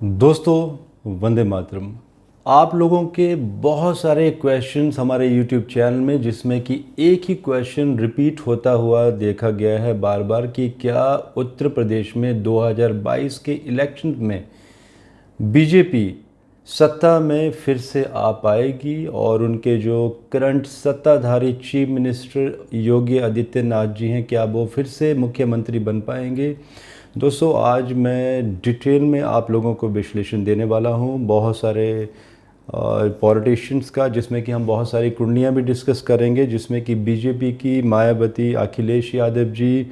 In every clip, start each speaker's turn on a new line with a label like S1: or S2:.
S1: दोस्तों, वंदे मातरम। आप लोगों के बहुत सारे क्वेश्चंस हमारे यूट्यूब चैनल में, जिसमें कि एक ही क्वेश्चन रिपीट होता हुआ देखा गया है बार बार कि क्या उत्तर प्रदेश में 2022 के इलेक्शन में बीजेपी सत्ता में फिर से आ पाएगी और उनके जो करंट सत्ताधारी चीफ मिनिस्टर योगी आदित्यनाथ जी हैं, क्या वो फिर से मुख्यमंत्री बन पाएंगे। दोस्तों, आज मैं डिटेल में आप लोगों को विश्लेषण देने वाला हूं बहुत सारे पॉलिटिशियंस का, जिसमें कि हम बहुत सारी कुंडलियां भी डिस्कस करेंगे, जिसमें कि बीजेपी की मायावती, अखिलेश यादव जी,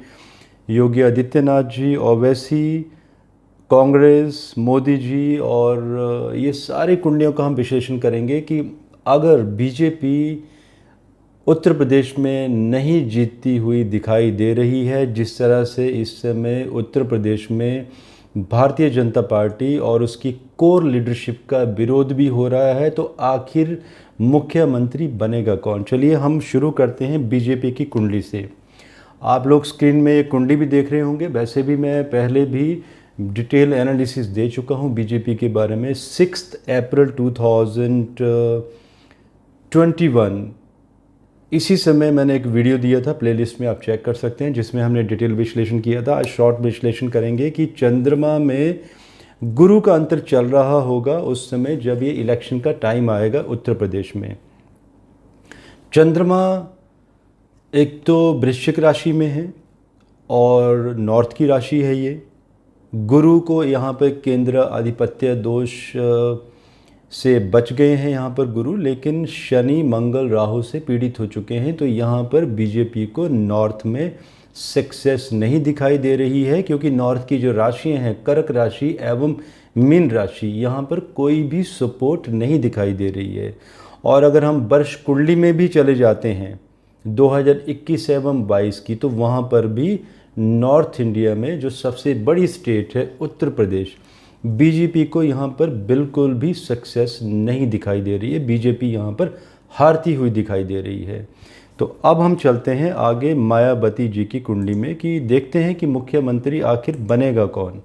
S1: योगी आदित्यनाथ जी, ओवैसी, कांग्रेस, मोदी जी, और ये सारी कुंडलियों का हम विश्लेषण करेंगे कि अगर बीजेपी उत्तर प्रदेश में नहीं जीतती हुई दिखाई दे रही है, जिस तरह से इस समय उत्तर प्रदेश में भारतीय जनता पार्टी और उसकी कोर लीडरशिप का विरोध भी हो रहा है, तो आखिर मुख्यमंत्री बनेगा कौन। चलिए हम शुरू करते हैं बीजेपी की कुंडली से। आप लोग स्क्रीन में एक कुंडली भी देख रहे होंगे। वैसे भी मैं पहले भी डिटेल एनालिसिस दे चुका हूं बीजेपी के बारे में। 6 अप्रैल 2021 इसी समय मैंने एक वीडियो दिया था, प्लेलिस्ट में आप चेक कर सकते हैं, जिसमें हमने डिटेल विश्लेषण किया था। आज शॉर्ट विश्लेषण करेंगे कि चंद्रमा में गुरु का अंतर चल रहा होगा उस समय जब ये इलेक्शन का टाइम आएगा उत्तर प्रदेश में। चंद्रमा एक तो वृश्चिक राशि में है और नॉर्थ की राशि है ये। गुरु को यहाँ पर केंद्र आधिपत्य दोष से बच गए हैं यहाँ पर गुरु, लेकिन शनि, मंगल, राहु से पीड़ित हो चुके हैं। तो यहाँ पर बीजेपी को नॉर्थ में सक्सेस नहीं दिखाई दे रही है, क्योंकि नॉर्थ की जो राशियाँ हैं, कर्क राशि एवं मीन राशि, यहाँ पर कोई भी सपोर्ट नहीं दिखाई दे रही है। और अगर हम वर्ष कुंडली में भी चले जाते हैं 2021 एवं 22 की, तो वहाँ पर भी नॉर्थ इंडिया में जो सबसे बड़ी स्टेट है उत्तर प्रदेश, बीजेपी को यहाँ पर बिल्कुल भी सक्सेस नहीं दिखाई दे रही है। बीजेपी यहाँ पर हारती हुई दिखाई दे रही है। तो अब हम चलते हैं आगे मायावती जी की कुंडली में, कि देखते हैं कि मुख्यमंत्री आखिर बनेगा कौन।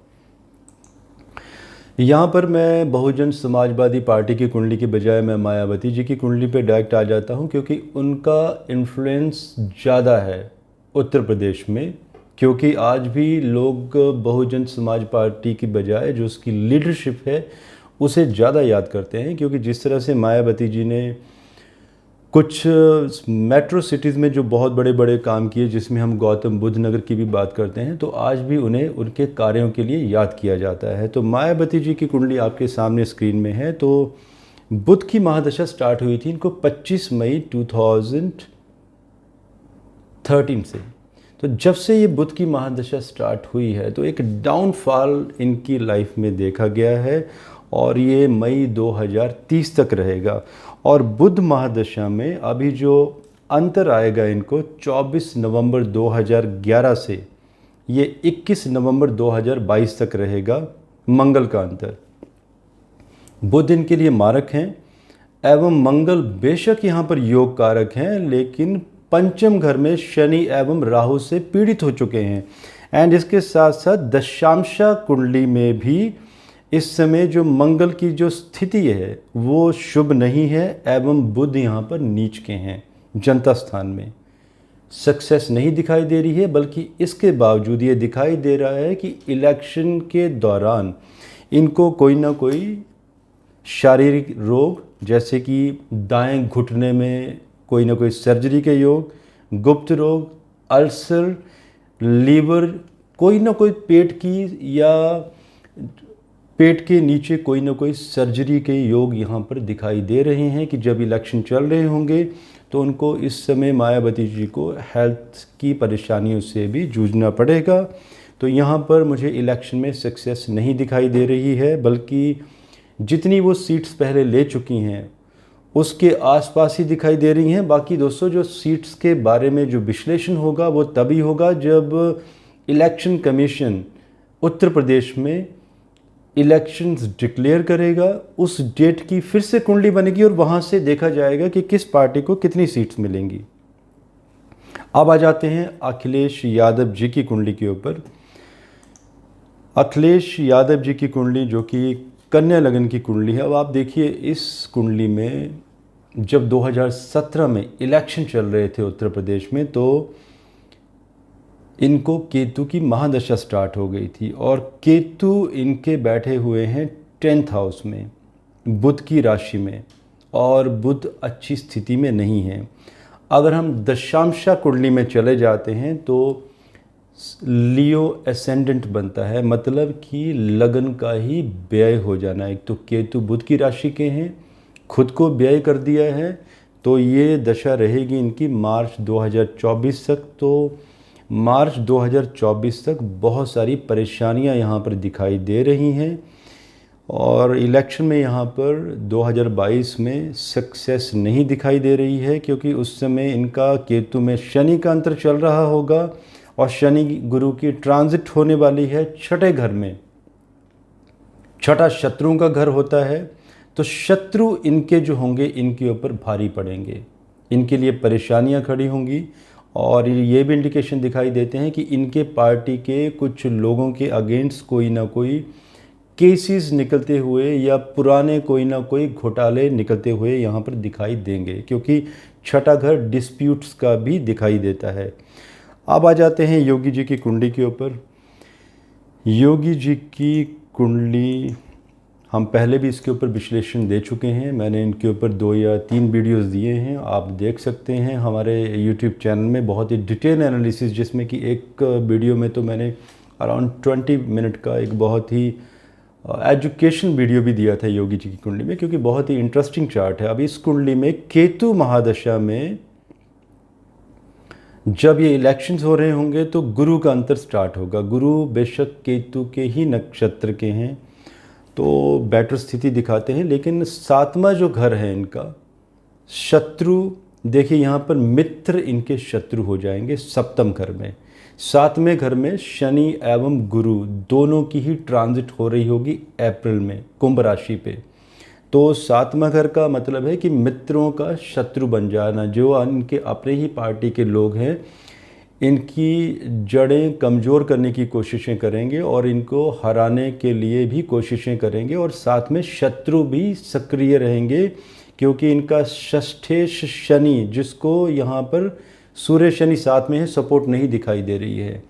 S1: यहाँ पर मैं बहुजन समाजवादी पार्टी की कुंडली की बजाय मैं मायावती जी की कुंडली पे डायरेक्ट आ जाता हूँ, क्योंकि उनका इन्फ्लुएंस ज़्यादा है उत्तर प्रदेश में। क्योंकि आज भी लोग बहुजन समाज पार्टी की बजाय जो उसकी लीडरशिप है उसे ज़्यादा याद करते हैं, क्योंकि जिस तरह से मायावती जी ने कुछ मेट्रो सिटीज़ में जो बहुत बड़े बड़े काम किए, जिसमें हम गौतम बुद्ध नगर की भी बात करते हैं, तो आज भी उन्हें उनके कार्यों के लिए याद किया जाता है। तो मायावती जी की कुंडली आपके सामने स्क्रीन में है। तो बुध की महादशा स्टार्ट हुई थी इनको 25 मई 2013 से। तो जब से ये बुध की महादशा स्टार्ट हुई है, तो एक डाउनफॉल इनकी लाइफ में देखा गया है, और ये मई 2030 तक रहेगा। और बुध महादशा में अभी जो अंतर आएगा इनको 24 नवंबर 2011 से ये 21 नवंबर 2022 तक रहेगा, मंगल का अंतर। बुध इनके लिए मारक हैं एवं मंगल बेशक यहाँ पर योग कारक हैं, लेकिन पंचम घर में शनि एवं राहु से पीड़ित हो चुके हैं। एंड इसके साथ साथ दशांशा कुंडली में भी इस समय जो मंगल की जो स्थिति है वो शुभ नहीं है, एवं बुध यहाँ पर नीच के हैं, जनता स्थान में सक्सेस नहीं दिखाई दे रही है। बल्कि इसके बावजूद ये दिखाई दे रहा है कि इलेक्शन के दौरान इनको कोई ना कोई शारीरिक रोग, जैसे कि दाएं घुटने में कोई ना कोई सर्जरी के योग, गुप्त रोग, अल्सर, लीवर, कोई ना कोई पेट की या पेट के नीचे कोई ना कोई सर्जरी के योग यहाँ पर दिखाई दे रहे हैं, कि जब इलेक्शन चल रहे होंगे तो उनको इस समय मायावती जी को हेल्थ की परेशानियों से भी जूझना पड़ेगा। तो यहाँ पर मुझे इलेक्शन में सक्सेस नहीं दिखाई दे रही है, बल्कि जितनी वो सीट्स पहले ले चुकी हैं उसके आसपास ही दिखाई दे रही हैं। बाकी दोस्तों, जो सीट्स के बारे में जो विश्लेषण होगा वो तभी होगा जब इलेक्शन कमीशन उत्तर प्रदेश में इलेक्शंस डिक्लेयर करेगा। उस डेट की फिर से कुंडली बनेगी और वहाँ से देखा जाएगा कि किस पार्टी को कितनी सीट्स मिलेंगी। अब आ जाते हैं अखिलेश यादव जी की कुंडली के ऊपर। अखिलेश यादव जी की कुंडली, जो कि कन्या लगन की कुंडली है। अब आप देखिए इस कुंडली में जब 2017 में इलेक्शन चल रहे थे उत्तर प्रदेश में, तो इनको केतु की महादशा स्टार्ट हो गई थी और केतु इनके बैठे हुए हैं 10th हाउस में, बुध की राशि में, और बुध अच्छी स्थिति में नहीं है। अगर हम दशांशा कुंडली में चले जाते हैं तो लियो एसेंडेंट बनता है, मतलब कि लगन का ही व्यय हो जाना। एक तो केतु बुध की राशि के हैं, खुद को व्यय कर दिया है, तो ये दशा रहेगी इनकी मार्च 2024 तक। तो मार्च 2024 तक बहुत सारी परेशानियां यहाँ पर दिखाई दे रही हैं और इलेक्शन में यहाँ पर 2022 में सक्सेस नहीं दिखाई दे रही है, क्योंकि उस समय इनका केतु में शनि का अंतर चल रहा होगा और शनि गुरु की ट्रांजिट होने वाली है 6ठे घर में। 6ठा शत्रुओं का घर होता है, तो शत्रु इनके जो होंगे इनके ऊपर भारी पड़ेंगे, इनके लिए परेशानियां खड़ी होंगी। और ये भी इंडिकेशन दिखाई देते हैं कि इनके पार्टी के कुछ लोगों के अगेंस्ट कोई ना कोई केसेस निकलते हुए या पुराने कोई ना कोई घोटाले निकलते हुए यहाँ पर दिखाई देंगे, क्योंकि 6ठा घर डिस्प्यूट्स का भी दिखाई देता है। अब आ जाते हैं योगी जी की कुंडली के ऊपर। योगी जी की कुंडली हम पहले भी इसके ऊपर विश्लेषण दे चुके हैं, मैंने इनके ऊपर 2 या 3 वीडियोस दिए हैं, आप देख सकते हैं हमारे यूट्यूब चैनल में बहुत ही डिटेल एनालिसिस, जिसमें कि एक वीडियो में तो मैंने अराउंड 20 मिनट का एक बहुत ही एजुकेशन वीडियो भी दिया था योगी जी की कुंडली में, क्योंकि बहुत ही इंटरेस्टिंग चार्ट है। अब इस कुंडली में केतु महादशा में जब ये इलेक्शंस हो रहे होंगे तो गुरु का अंतर स्टार्ट होगा। गुरु बेशक केतु के ही नक्षत्र के हैं तो बेटर स्थिति दिखाते हैं, लेकिन 7वां जो घर है इनका शत्रु, देखिए यहाँ पर मित्र इनके शत्रु हो जाएंगे 7म घर में। 7वें घर में शनि एवं गुरु दोनों की ही ट्रांजिट हो रही होगी अप्रैल में कुंभ राशि पे। तो 7वां घर का मतलब है कि मित्रों का शत्रु बन जाना, जो इनके अपने ही पार्टी के लोग हैं इनकी जड़ें कमज़ोर करने की कोशिशें करेंगे और इनको हराने के लिए भी कोशिशें करेंगे, और साथ में शत्रु भी सक्रिय रहेंगे, क्योंकि इनका षष्ठेश शनि, जिसको यहाँ पर सूर्य शनि साथ में है, सपोर्ट नहीं दिखाई दे रही है।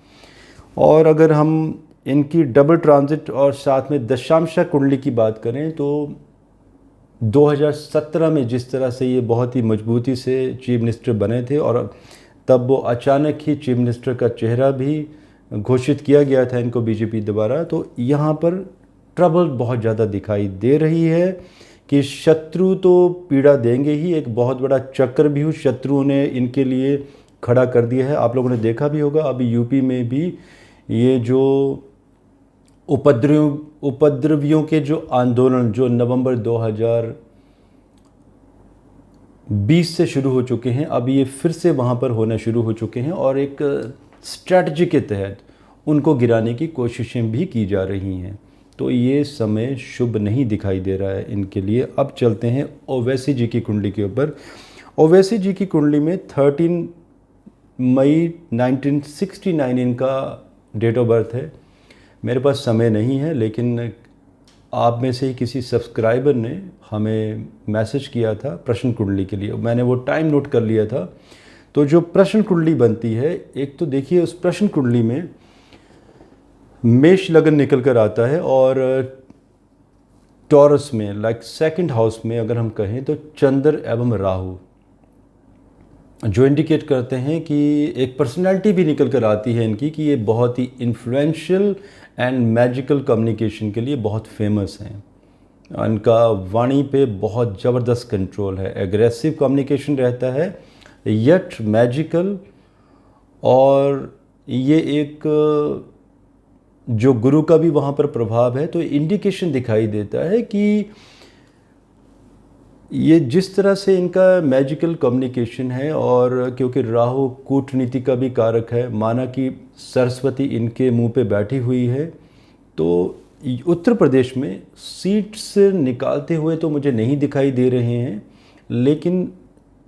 S1: और अगर हम इनकी डबल ट्रांजिट और साथ में दशांशा कुंडली की बात करें तो 2017 में जिस तरह से ये बहुत ही मजबूती से चीफ मिनिस्टर बने थे और तब वो अचानक ही चीफ मिनिस्टर का चेहरा भी घोषित किया गया था इनको बीजेपी द्वारा, तो यहाँ पर ट्रबल बहुत ज़्यादा दिखाई दे रही है कि शत्रु तो पीड़ा देंगे ही, एक बहुत बड़ा चक्र भी हो शत्रुओं ने इनके लिए खड़ा कर दिया है। आप लोगों ने देखा भी होगा अभी यूपी में भी ये जो उपद्रवियों के जो आंदोलन जो नवंबर 2020 से शुरू हो चुके हैं, अब ये फिर से वहाँ पर होना शुरू हो चुके हैं और एक स्ट्रैटेजी के तहत उनको गिराने की कोशिशें भी की जा रही हैं। तो ये समय शुभ नहीं दिखाई दे रहा है इनके लिए। अब चलते हैं ओवैसी जी की कुंडली के ऊपर। ओवैसी जी की कुंडली में 13 मई 1969 इनका डेट ऑफ बर्थ है। मेरे पास समय नहीं है, लेकिन आप में से ही किसी सब्सक्राइबर ने हमें मैसेज किया था प्रश्न कुंडली के लिए, मैंने वो टाइम नोट कर लिया था। तो जो प्रश्न कुंडली बनती है, एक तो देखिए उस प्रश्न कुंडली में मेष लगन निकल कर आता है और टॉरस में लाइक 2nd हाउस में अगर हम कहें तो चंद्र एवं राहु, जो इंडिकेट करते हैं कि एक पर्सनालिटी भी निकल कर आती है इनकी कि ये बहुत ही इन्फ्लुएंशियल एंड मैजिकल कम्युनिकेशन के लिए बहुत फेमस हैं। इनका वाणी पे बहुत ज़बरदस्त कंट्रोल है, एग्रेसिव कम्युनिकेशन रहता है यट मैजिकल। और ये एक जो गुरु का भी वहाँ पर प्रभाव है, तो इंडिकेशन दिखाई देता है कि ये जिस तरह से इनका मैजिकल कम्युनिकेशन है, और क्योंकि राहु कूटनीति का भी कारक है, माना कि सरस्वती इनके मुंह पे बैठी हुई है, तो उत्तर प्रदेश में सीट्स निकालते हुए तो मुझे नहीं दिखाई दे रहे हैं, लेकिन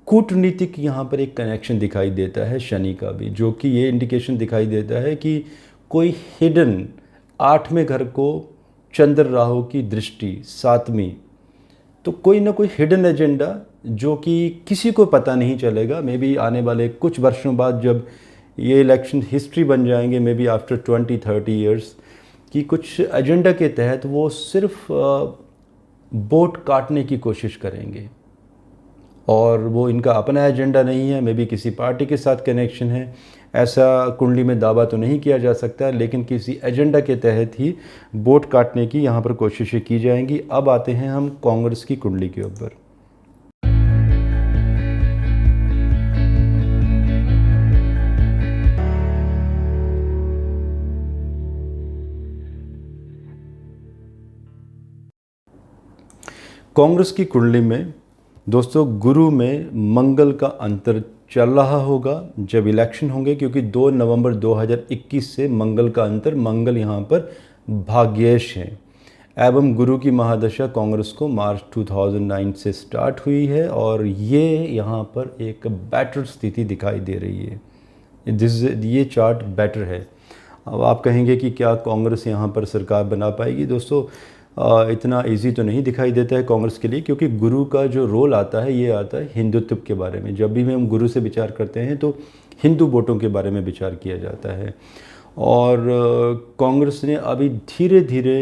S1: कूटनीतिक यहाँ पर एक कनेक्शन दिखाई देता है शनि का भी, जो कि ये इंडिकेशन दिखाई देता है कि कोई हिडन 8वें घर को चंद्र राहु की दृष्टि 7वीं, तो कोई ना कोई हिडन एजेंडा जो कि किसी को पता नहीं चलेगा। मे बी आने वाले कुछ वर्षों बाद जब ये इलेक्शन हिस्ट्री बन जाएंगे, मे बी आफ्टर 20-30 ईयर्स, कि कुछ एजेंडा के तहत वो सिर्फ वोट काटने की कोशिश करेंगे और वो इनका अपना एजेंडा नहीं है, मे बी किसी पार्टी के साथ कनेक्शन है। ऐसा कुंडली में दावा तो नहीं किया जा सकता, लेकिन किसी एजेंडा के तहत ही वोट काटने की यहाँ पर कोशिशें की जाएंगी। अब आते हैं हम कांग्रेस की कुंडली के ऊपर। कांग्रेस की कुंडली में दोस्तों गुरु में मंगल का अंतर चल रहा होगा जब इलेक्शन होंगे, क्योंकि 2 नवंबर 2021 से मंगल का अंतर, मंगल यहाँ पर भाग्येश है एवं गुरु की महादशा कांग्रेस को मार्च 2009 से स्टार्ट हुई है और ये यहाँ पर एक बेटर स्थिति दिखाई दे रही है। ये चार्ट बेटर है। अब आप कहेंगे कि क्या कांग्रेस यहाँ पर सरकार बना पाएगी? दोस्तों इतना इजी तो नहीं दिखाई देता है कांग्रेस के लिए, क्योंकि गुरु का जो रोल आता है ये आता है हिंदुत्व के बारे में। जब भी हम गुरु से विचार करते हैं तो हिंदू वोटों के बारे में विचार किया जाता है और कांग्रेस ने अभी धीरे धीरे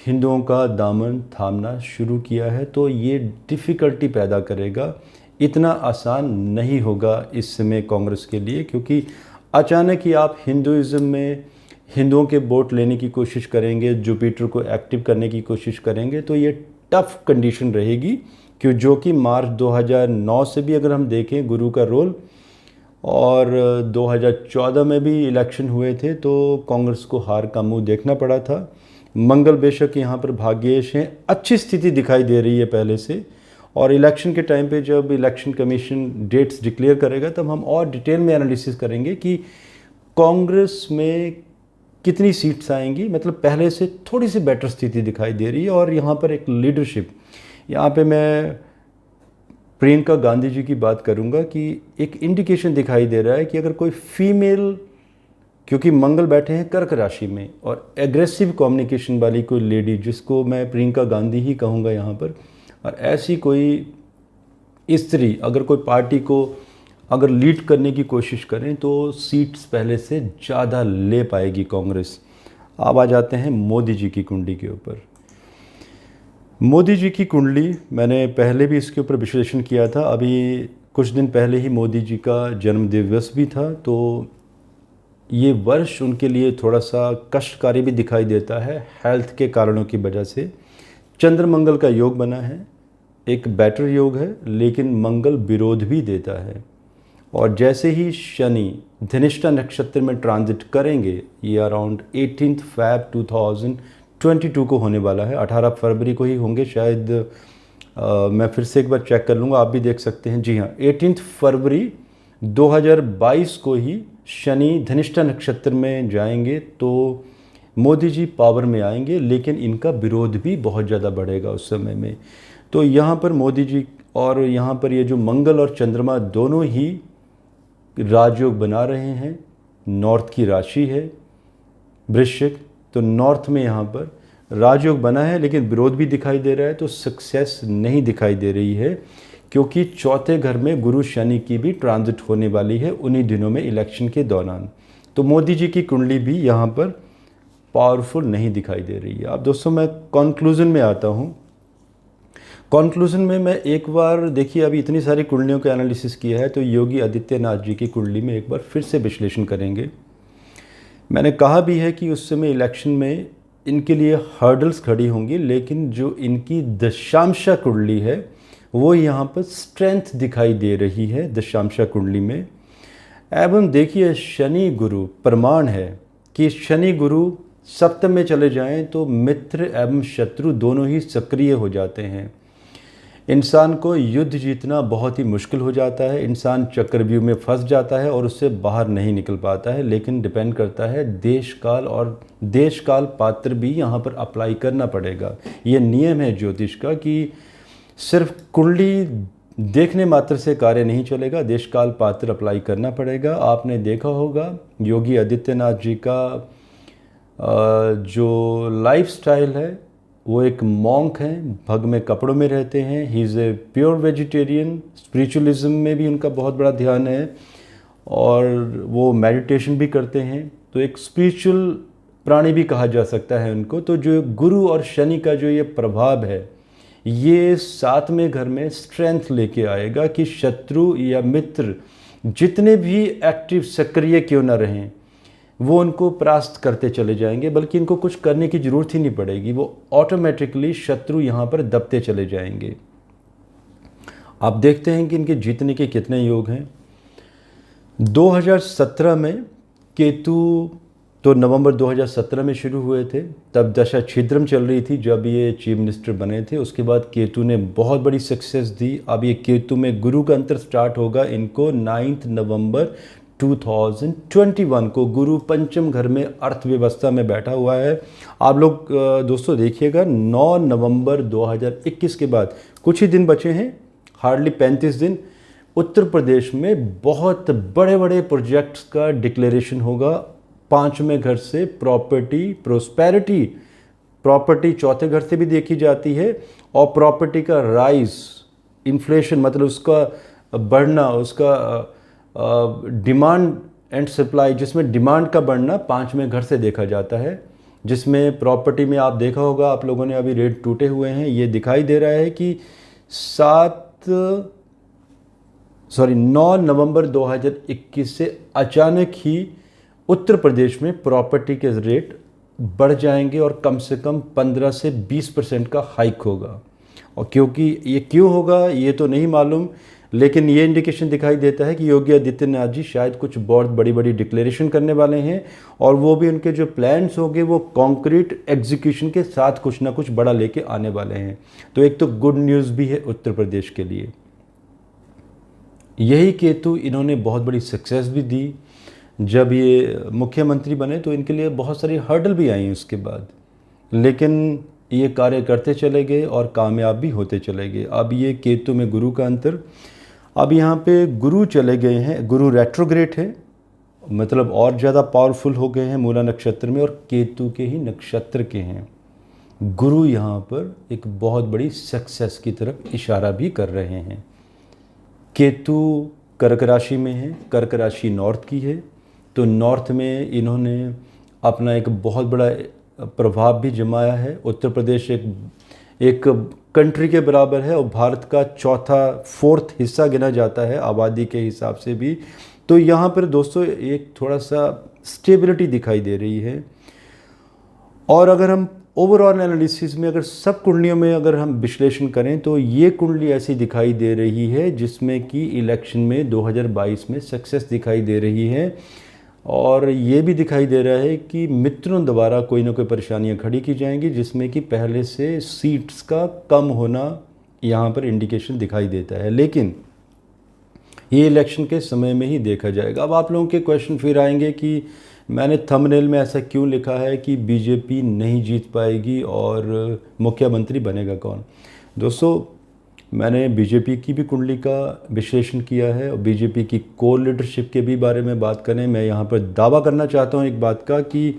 S1: हिंदुओं का दामन थामना शुरू किया है, तो ये डिफ़िकल्टी पैदा करेगा। इतना आसान नहीं होगा इस समय कांग्रेस के लिए, क्योंकि अचानक ही आप हिंदुइज़्म में हिंदुओं के वोट लेने की कोशिश करेंगे, जुपिटर को एक्टिव करने की कोशिश करेंगे, तो ये टफ कंडीशन रहेगी, जो कि मार्च 2009 से भी अगर हम देखें गुरु का रोल, और 2014 में भी इलेक्शन हुए थे तो कांग्रेस को हार का मुंह देखना पड़ा था। मंगल बेशक यहाँ पर भाग्येश हैं, अच्छी स्थिति दिखाई दे रही है पहले से, और इलेक्शन के टाइम पे जब इलेक्शन कमीशन डेट्स डिक्लेयर करेगा तब हम और डिटेल में एनालिसिस करेंगे कि कांग्रेस में कितनी सीट्स आएंगी। मतलब पहले से थोड़ी सी बेटर स्थिति दिखाई दे रही है। और यहाँ पर एक लीडरशिप, यहाँ पे मैं प्रियंका गांधी जी की बात करूँगा कि एक इंडिकेशन दिखाई दे रहा है कि अगर कोई फीमेल, क्योंकि मंगल बैठे हैं कर्क राशि में, और एग्रेसिव कम्युनिकेशन वाली कोई लेडी, जिसको मैं प्रियंका गांधी ही कहूँगा यहाँ पर, और ऐसी कोई स्त्री अगर कोई पार्टी को अगर लीड करने की कोशिश करें तो सीट्स पहले से ज़्यादा ले पाएगी कांग्रेस। अब आ जाते हैं मोदी जी की कुंडली के ऊपर। मोदी जी की कुंडली मैंने पहले भी इसके ऊपर विश्लेषण किया था। अभी कुछ दिन पहले ही मोदी जी का जन्म दिवस भी था, तो ये वर्ष उनके लिए थोड़ा सा कष्टकारी भी दिखाई देता है हेल्थ के कारणों की वजह से। चंद्र मंगल का योग बना है, एक बेटर योग है, लेकिन मंगल विरोध भी देता है। और जैसे ही शनि धनिष्ठा नक्षत्र में ट्रांजिट करेंगे, ये अराउंड 18 फरवरी 2022 को होने वाला है, 18 फरवरी को ही होंगे शायद। मैं फिर से एक बार चेक कर लूँगा, आप भी देख सकते हैं। जी हाँ, 18 फरवरी 2022 को ही शनि धनिष्ठा नक्षत्र में जाएंगे, तो मोदी जी पावर में आएंगे, लेकिन इनका विरोध भी बहुत ज़्यादा बढ़ेगा उस समय में। तो यहाँ पर मोदी जी और यहाँ पर ये जो मंगल और चंद्रमा दोनों ही राजयोग बना रहे हैं। नॉर्थ की राशि है वृश्चिक, तो नॉर्थ में यहाँ पर राजयोग बना है, लेकिन विरोध भी दिखाई दे रहा है, तो सक्सेस नहीं दिखाई दे रही है, क्योंकि चौथे घर में गुरु शनि की भी ट्रांजिट होने वाली है उन्हीं दिनों में इलेक्शन के दौरान। तो मोदी जी की कुंडली भी यहाँ पर पावरफुल नहीं दिखाई दे रही है। अब दोस्तों मैं कंक्लूजन में आता हूँ। कंक्लूजन में मैं एक बार, देखिए अभी इतनी सारी कुंडलियों का एनालिसिस किया है, तो योगी आदित्यनाथ जी की कुंडली में एक बार फिर से विश्लेषण करेंगे। मैंने कहा भी है कि उस समय इलेक्शन में इनके लिए हर्डल्स खड़ी होंगी, लेकिन जो इनकी दशांशा कुंडली है वो यहाँ पर स्ट्रेंथ दिखाई दे रही है दशांशा कुंडली में। एवं देखिए शनि गुरु प्रमाण है कि शनि गुरु सप्तम में चले जाएं तो मित्र एवं शत्रु दोनों ही सक्रिय हो जाते हैं। इंसान को युद्ध जीतना बहुत ही मुश्किल हो जाता है, इंसान चक्रव्यूह में फंस जाता है और उससे बाहर नहीं निकल पाता है। लेकिन डिपेंड करता है देश काल, और देश काल पात्र भी यहाँ पर अप्लाई करना पड़ेगा। ये नियम है ज्योतिष का कि सिर्फ कुंडली देखने मात्र से कार्य नहीं चलेगा, देश काल पात्र अप्लाई करना पड़ेगा। आपने देखा होगा योगी आदित्यनाथ जी का जो लाइफस्टाइल है वो एक मॉन्क हैं, भग में कपड़ों में रहते हैं। He is a pure vegetarian. Spiritualism में भी उनका बहुत बड़ा ध्यान है और वो मेडिटेशन भी करते हैं। तो एक स्पिरिचुअल प्राणी भी कहा जा सकता है उनको। तो जो गुरु और शनि का जो ये प्रभाव है, ये साथ में घर में स्ट्रेंथ लेके आएगा कि शत्रु या मित्र जितने भी एक्टिव सक्रिय क्यों ना रहें, वो उनको परास्त करते चले जाएंगे, बल्कि इनको कुछ करने की ज़रूरत ही नहीं पड़ेगी। वो ऑटोमेटिकली शत्रु यहाँ पर दबते चले जाएंगे। आप देखते हैं कि इनके जीतने के कितने योग हैं। 2017 में केतु, तो नवंबर 2017 में शुरू हुए थे, तब दशा छिद्रम चल रही थी जब ये चीफ मिनिस्टर बने थे। उसके बाद केतु ने बहुत बड़ी सक्सेस दी। अब ये केतु में गुरु का अंतर स्टार्ट होगा इनको 9 नवंबर 2021 को। गुरु पंचम घर में अर्थव्यवस्था में बैठा हुआ है। आप लोग दोस्तों देखिएगा, 9 नवंबर 2021 के बाद कुछ ही दिन बचे हैं, हार्डली 35 दिन, उत्तर प्रदेश में बहुत बड़े बड़े प्रोजेक्ट्स का डिक्लेरेशन होगा। 5वें घर से प्रॉपर्टी प्रोस्पेरिटी, प्रॉपर्टी चौथे घर से भी देखी जाती है, और प्रॉपर्टी का राइज, इन्फ्लेशन मतलब उसका बढ़ना, उसका डिमांड एंड सप्लाई, जिसमें डिमांड का बढ़ना 5वें घर से देखा जाता है। जिसमें प्रॉपर्टी में आप देखा होगा, आप लोगों ने अभी रेट टूटे हुए हैं, ये दिखाई दे रहा है कि 9 नवंबर 2021 से अचानक ही उत्तर प्रदेश में प्रॉपर्टी के रेट बढ़ जाएंगे और कम से कम 15 से 20% का हाइक होगा। और क्योंकि ये क्यों होगा ये तो नहीं मालूम, लेकिन ये इंडिकेशन दिखाई देता है कि योगी आदित्यनाथ जी शायद कुछ बहुत बड़ी बड़ी डिक्लेरेशन करने वाले हैं, और वो भी उनके जो प्लान्स होंगे वो कॉन्क्रीट एग्जीक्यूशन के साथ कुछ ना कुछ बड़ा लेके आने वाले हैं। तो एक तो गुड न्यूज़ भी है उत्तर प्रदेश के लिए। यही केतु इन्होंने बहुत बड़ी सक्सेस भी दी। जब ये मुख्यमंत्री बने तो इनके लिए बहुत सारी हर्डल भी आई उसके बाद, लेकिन ये कार्य करते चले गए और कामयाब भी होते चले गए। अब ये केतु में गुरु का अंतर, अब यहाँ पे गुरु चले गए हैं, गुरु रेट्रोग्रेड है, मतलब और ज़्यादा पावरफुल हो गए हैं मूला नक्षत्र में, और केतु के ही नक्षत्र के हैं। गुरु यहाँ पर एक बहुत बड़ी सक्सेस की तरफ इशारा भी कर रहे हैं। केतु कर्क राशि में है, कर्क राशि नॉर्थ की है, तो नॉर्थ में इन्होंने अपना एक बहुत बड़ा प्रभाव भी जमाया है। उत्तर प्रदेश एक कंट्री के बराबर है और भारत का फोर्थ हिस्सा गिना जाता है आबादी के हिसाब से भी। तो यहाँ पर दोस्तों एक थोड़ा सा स्टेबिलिटी दिखाई दे रही है। और अगर हम ओवरऑल एनालिसिस में, अगर सब कुंडलियों में अगर हम विश्लेषण करें, तो ये कुंडली ऐसी दिखाई दे रही है जिसमें कि इलेक्शन में 2022 में सक्सेस दिखाई दे रही है, और ये भी दिखाई दे रहा है कि मित्रों द्वारा कोई ना कोई परेशानियां खड़ी की जाएंगी, जिसमें कि पहले से सीट्स का कम होना यहाँ पर इंडिकेशन दिखाई देता है। लेकिन ये इलेक्शन के समय में ही देखा जाएगा। अब आप लोगों के क्वेश्चन फिर आएंगे कि मैंने थंबनेल में ऐसा क्यों लिखा है कि बीजेपी नहीं जीत पाएगी और मुख्यमंत्री बनेगा कौन। दोस्तों, मैंने बीजेपी की भी कुंडली का विश्लेषण किया है और बीजेपी की कोर लीडरशिप के भी बारे में बात करें। मैं यहाँ पर दावा करना चाहता हूँ एक बात का कि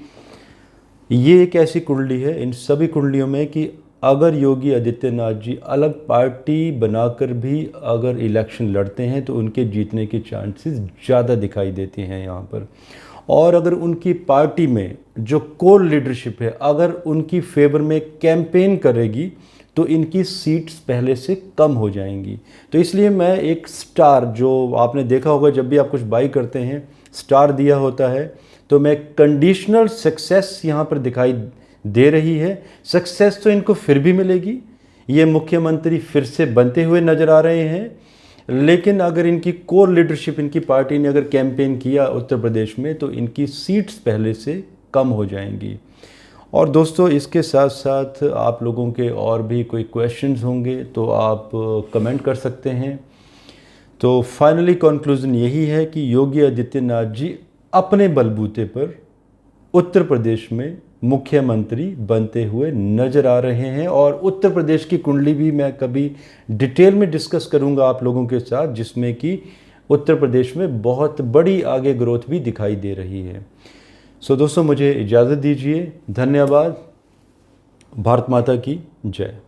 S1: ये एक ऐसी कुंडली है इन सभी कुंडलियों में कि अगर योगी आदित्यनाथ जी अलग पार्टी बनाकर भी अगर इलेक्शन लड़ते हैं तो उनके जीतने के चांसेस ज़्यादा दिखाई देते हैं यहाँ पर। और अगर उनकी पार्टी में जो कोर लीडरशिप है अगर उनकी फेवर में कैंपेन करेगी तो इनकी सीट्स पहले से कम हो जाएंगी। तो इसलिए मैं एक स्टार, जो आपने देखा होगा जब भी आप कुछ बाई करते हैं स्टार दिया होता है, तो मैं कंडीशनल सक्सेस यहाँ पर दिखाई दे रही है। सक्सेस तो इनको फिर भी मिलेगी, ये मुख्यमंत्री फिर से बनते हुए नज़र आ रहे हैं, लेकिन अगर इनकी कोर लीडरशिप, इनकी पार्टी ने अगर कैंपेन किया उत्तर प्रदेश में तो इनकी सीट्स पहले से कम हो जाएंगी। और दोस्तों, इसके साथ साथ आप लोगों के और भी कोई क्वेश्चंस होंगे तो आप कमेंट कर सकते हैं। तो फाइनली कंक्लूजन यही है कि योगी आदित्यनाथ जी अपने बलबूते पर उत्तर प्रदेश में मुख्यमंत्री बनते हुए नज़र आ रहे हैं। और उत्तर प्रदेश की कुंडली भी मैं कभी डिटेल में डिस्कस करूंगा आप लोगों के साथ, जिसमें कि उत्तर प्रदेश में बहुत बड़ी आगे ग्रोथ भी दिखाई दे रही है। सो दोस्तों, मुझे इजाज़त दीजिए। धन्यवाद। भारत माता की जय।